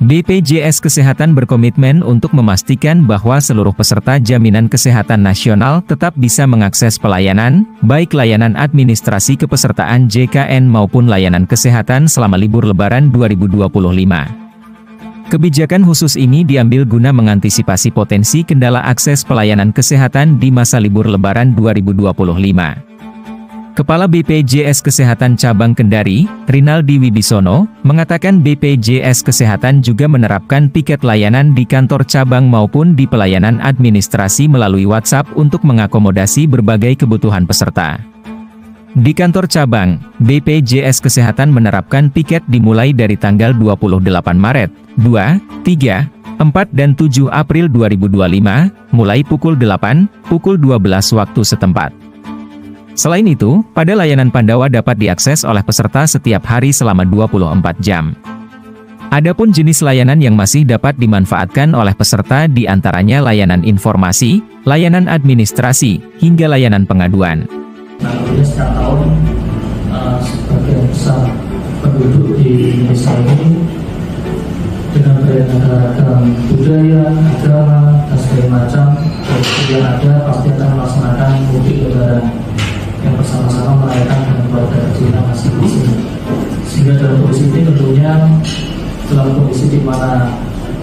BPJS Kesehatan berkomitmen untuk memastikan bahwa seluruh peserta Jaminan Kesehatan Nasional tetap bisa mengakses pelayanan, baik layanan administrasi kepesertaan JKN maupun layanan kesehatan selama libur Lebaran 2025. Kebijakan khusus ini diambil guna mengantisipasi potensi kendala akses pelayanan kesehatan di masa libur Lebaran 2025. Kepala BPJS Kesehatan Cabang Kendari, Rinaldi Wibisono, mengatakan BPJS Kesehatan juga menerapkan piket layanan di kantor cabang maupun di pelayanan administrasi melalui WhatsApp untuk mengakomodasi berbagai kebutuhan peserta. Di kantor cabang, BPJS Kesehatan menerapkan piket dimulai dari tanggal 28 Maret, 2, 3, 4 dan 7 April 2025, mulai pukul 8, pukul 12 waktu setempat. Selain itu, pada layanan Pandawa dapat diakses oleh peserta setiap hari selama 24 jam. Adapun jenis layanan yang masih dapat dimanfaatkan oleh peserta diantaranya layanan informasi, layanan administrasi, hingga layanan pengaduan. Setiap tahun, sebagian besar penduduk di Indonesia ini dengan beragam budaya, agama, dan segala macam, yang ada pasti akan melaksanakan mudik lebaran yang bersama-sama merayakan dengan keluarga kecilnya masing-masing. Sehingga dalam kondisi ini tentunya dalam kondisi di mana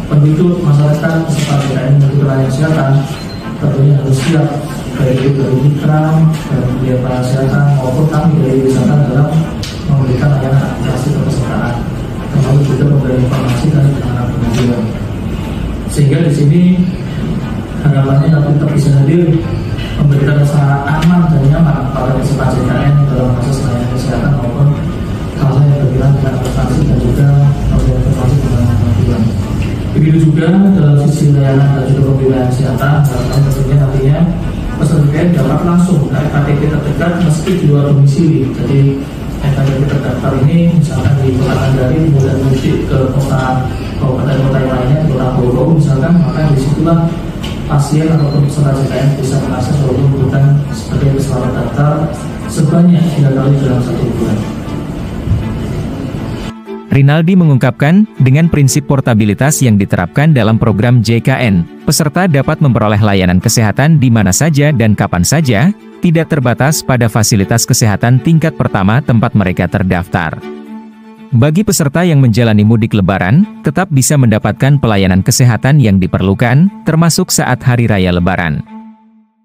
penduduk masyarakat peserta JKN menuju layanan kesehatan tentunya harus siap baik itu dari mitra, dari biaya kesehatan maupun kami dari wisata dalam memberikan layanan administrasi kepesertaan, termasuk juga memberi informasi dan penanganan pengaduan. Sehingga di sini harapannya dapat tetap bisa hadir memberikan rasa aman dan nyaman pada peserta JKN dalam proses layanan kesehatan maupun hal-hal yang berkaitan dengan administrasi dan juga memberikan informasi tentang pengaduan. Begitu juga dalam sisi layanan dan juga pembinaan kesehatan, harapan tentunya nantinya peserta JKN dapat langsung ke KTP terdekat meski di luar domisili. Jadi KTP terdaftar ini misalkan di Kota Kendari kemudian mudik ke kota-kota yang lainnya di Kota Bogor misalkan, maka disitulah pasien ataupun peserta JKN bisa mengakses walaupun membutuhkan sebagai peserta daftar sebanyak 3 kali dalam 1 bulan. Rinaldi mengungkapkan, dengan prinsip portabilitas yang diterapkan dalam program JKN, peserta dapat memperoleh layanan kesehatan di mana saja dan kapan saja, tidak terbatas pada fasilitas kesehatan tingkat pertama tempat mereka terdaftar. Bagi peserta yang menjalani mudik Lebaran, tetap bisa mendapatkan pelayanan kesehatan yang diperlukan, termasuk saat Hari Raya Lebaran.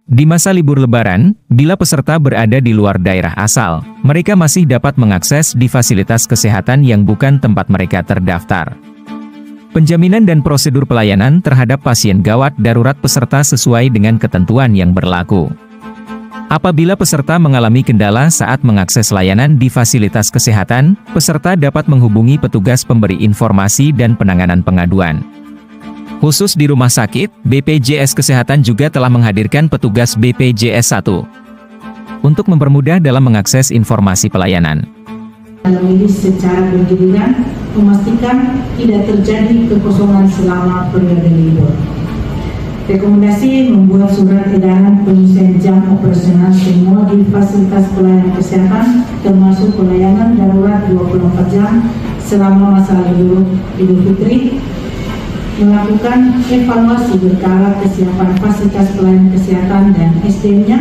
Di masa libur Lebaran, bila peserta berada di luar daerah asal, mereka masih dapat mengakses di fasilitas kesehatan yang bukan tempat mereka terdaftar. Penjaminan dan prosedur pelayanan terhadap pasien gawat darurat peserta sesuai dengan ketentuan yang berlaku. Apabila peserta mengalami kendala saat mengakses layanan di fasilitas kesehatan, peserta dapat menghubungi petugas pemberi informasi dan penanganan pengaduan. Khusus di rumah sakit, BPJS Kesehatan juga telah menghadirkan petugas BPJS 1 untuk mempermudah dalam mengakses informasi pelayanan. Dalam ini secara bergiliran memastikan tidak terjadi kekosongan selama periode libur. Rekomendasi membuat surat edaran pengisian jam operasional semua di fasilitas pelayanan kesehatan termasuk pelayanan darurat 24 jam selama masa libur Idul Fitri, melakukan evaluasi berkala kesiapan fasilitas pelayanan kesehatan dan SDM-nya,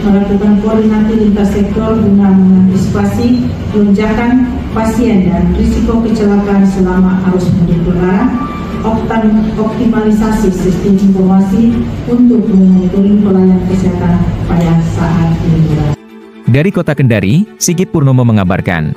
melakukan koordinasi lintas sektor guna mengantisipasi lonjakan pasien dan risiko kecelakaan selama arus mudik lebaran, optimalisasi sistem informasi untuk memonitoring pelayanan kesehatan pada saat liburan. Dari Kota Kendari, Sigit Purnomo mengabarkan.